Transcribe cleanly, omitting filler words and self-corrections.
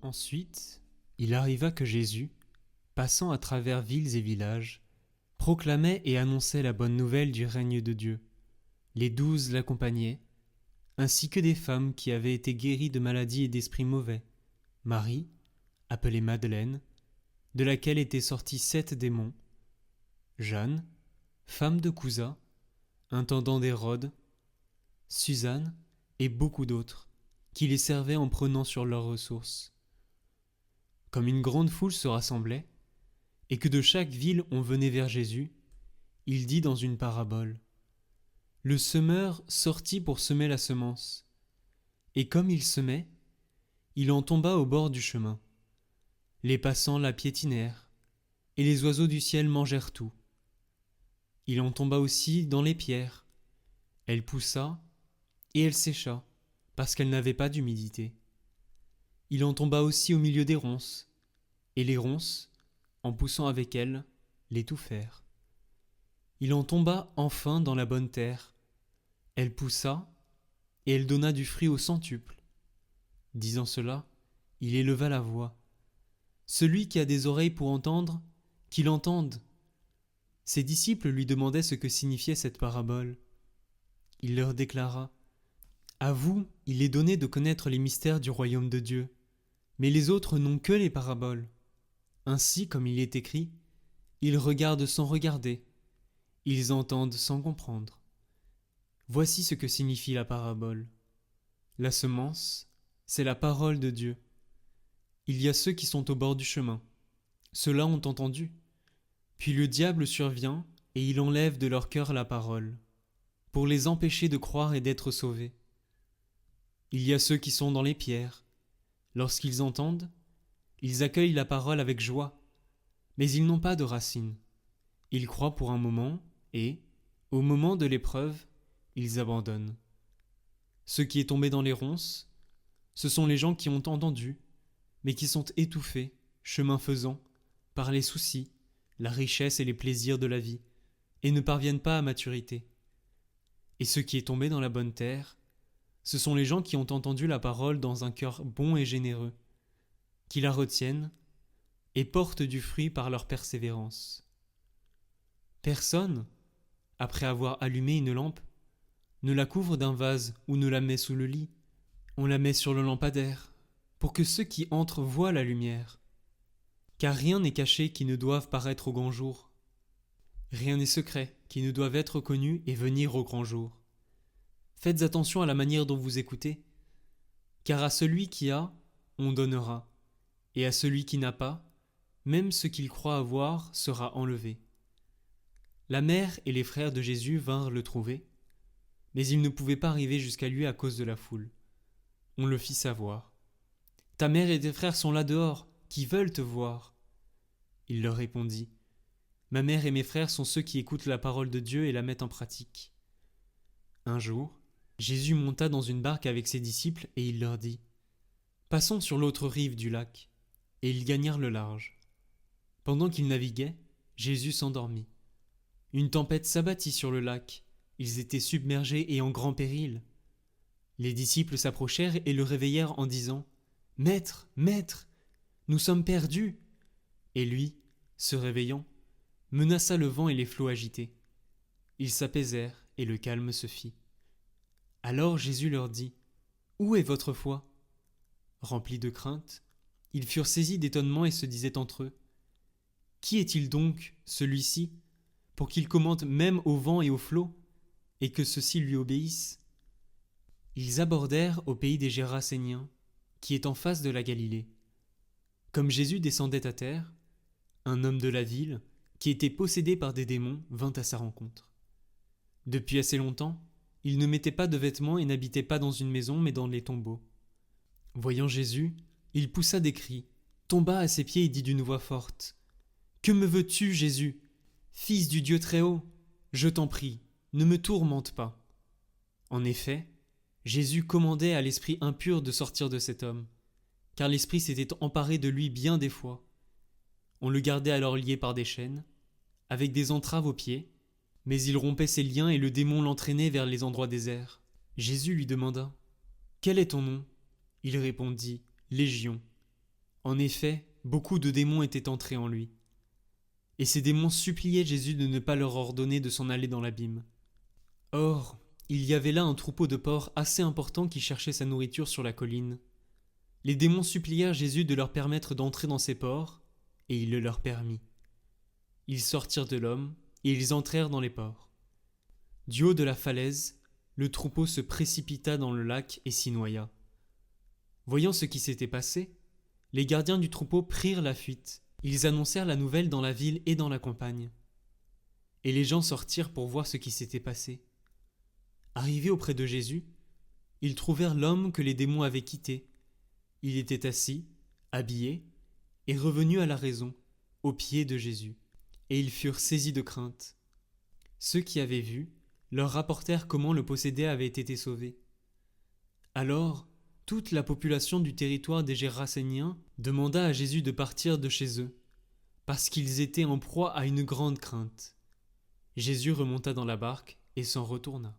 Ensuite, il arriva que Jésus, passant à travers villes et villages, proclamait et annonçait la bonne nouvelle du règne de Dieu. Les 12 l'accompagnaient, ainsi que des femmes qui avaient été guéries de maladies et d'esprits mauvais. Marie, appelée Madeleine, de laquelle étaient sortis 7 démons. Jeanne, femme de Couza, intendant d'Hérode, Suzanne et beaucoup d'autres, qui les servaient en prenant sur leurs ressources. Comme une grande foule se rassemblait, et que de chaque ville on venait vers Jésus, il dit dans une parabole : Le semeur sortit pour semer la semence, et comme il semait, il en tomba au bord du chemin. Les passants la piétinèrent, et les oiseaux du ciel mangèrent tout. Il en tomba aussi dans les pierres. Elle poussa, et elle sécha, parce qu'elle n'avait pas d'humidité. Il en tomba aussi au milieu des ronces, et les ronces, en poussant avec elle, l'étouffèrent. Il en tomba enfin dans la bonne terre. Elle poussa, et elle donna du fruit au centuple. Disant cela, il éleva la voix. Celui qui a des oreilles pour entendre, qu'il entende. Ses disciples lui demandaient ce que signifiait cette parabole. Il leur déclara : À vous, il est donné de connaître les mystères du royaume de Dieu, mais les autres n'ont que les paraboles. Ainsi, comme il est écrit, ils regardent sans regarder, ils entendent sans comprendre. Voici ce que signifie la parabole. La semence, c'est la parole de Dieu. Il y a ceux qui sont au bord du chemin. Ceux-là ont entendu. Puis le diable survient et il enlève de leur cœur la parole, pour les empêcher de croire et d'être sauvés. Il y a ceux qui sont dans les pierres. Lorsqu'ils entendent, ils accueillent la parole avec joie, mais ils n'ont pas de racines. Ils croient pour un moment et, au moment de l'épreuve, ils abandonnent. Ce qui est tombé dans les ronces, ce sont les gens qui ont entendu, mais qui sont étouffés, chemin faisant, par les soucis, la richesse et les plaisirs de la vie, et ne parviennent pas à maturité. Et ce qui est tombé dans la bonne terre, ce sont les gens qui ont entendu la parole dans un cœur bon et généreux, qui la retiennent et portent du fruit par leur persévérance. Personne, après avoir allumé une lampe, ne la couvre d'un vase ou ne la met sous le lit. On la met sur le lampadaire, pour que ceux qui entrent voient la lumière. Car rien n'est caché qui ne doive paraître au grand jour. Rien n'est secret qui ne doive être connu et venir au grand jour. Faites attention à la manière dont vous écoutez, car à celui qui a, on donnera, et à celui qui n'a pas, même ce qu'il croit avoir sera enlevé. La mère et les frères de Jésus vinrent le trouver, mais ils ne pouvaient pas arriver jusqu'à lui à cause de la foule. On le fit savoir. « Ta mère et tes frères sont là dehors, qui veulent te voir. » Il leur répondit : « Ma mère et mes frères sont ceux qui écoutent la parole de Dieu et la mettent en pratique. » Un jour, Jésus monta dans une barque avec ses disciples et il leur dit : « Passons sur l'autre rive du lac. » Et ils gagnèrent le large. Pendant qu'ils naviguaient, Jésus s'endormit. Une tempête s'abattit sur le lac. Ils étaient submergés et en grand péril. Les disciples s'approchèrent et le réveillèrent en disant : « Maître, Maître, nous sommes perdus !» Et lui, se réveillant, menaça le vent et les flots agités. Ils s'apaisèrent et le calme se fit. Alors Jésus leur dit : « Où est votre foi ? » Remplis de crainte, ils furent saisis d'étonnement et se disaient entre eux : « Qui est-il donc, celui-ci, pour qu'il commande même au vent et aux flots, et que ceux-ci lui obéissent ?» Ils abordèrent au pays des Géraséniens, qui est en face de la Galilée. Comme Jésus descendait à terre, un homme de la ville, qui était possédé par des démons, vint à sa rencontre. Depuis assez longtemps, il ne mettait pas de vêtements et n'habitait pas dans une maison, mais dans les tombeaux. Voyant Jésus, il poussa des cris, tomba à ses pieds et dit d'une voix forte : « Que me veux-tu, Jésus, Fils du Dieu Très-Haut ? Je t'en prie, ne me tourmente pas. » En effet, Jésus commandait à l'esprit impur de sortir de cet homme, car l'esprit s'était emparé de lui bien des fois. On le gardait alors lié par des chaînes, avec des entraves aux pieds, mais il rompait ses liens et le démon l'entraînait vers les endroits déserts. Jésus lui demanda : « Quel est ton nom ? » Il répondit : « Légion », En effet, beaucoup de démons étaient entrés en lui. Et ces démons suppliaient Jésus de ne pas leur ordonner de s'en aller dans l'abîme. Or, il y avait là un troupeau de porcs assez important qui cherchait sa nourriture sur la colline. Les démons supplièrent Jésus de leur permettre d'entrer dans ces porcs, et il le leur permit. Ils sortirent de l'homme, et ils entrèrent dans les porcs. Du haut de la falaise, le troupeau se précipita dans le lac et s'y noya. Voyant ce qui s'était passé, les gardiens du troupeau prirent la fuite. Ils annoncèrent la nouvelle dans la ville et dans la campagne. Et les gens sortirent pour voir ce qui s'était passé. Arrivés auprès de Jésus, ils trouvèrent l'homme que les démons avaient quitté. Il était assis, habillé, et revenu à la raison, aux pieds de Jésus. Et ils furent saisis de crainte. Ceux qui avaient vu leur rapportèrent comment le possédé avait été sauvé. Alors, toute la population du territoire des Géraséniens demanda à Jésus de partir de chez eux, parce qu'ils étaient en proie à une grande crainte. Jésus remonta dans la barque et s'en retourna.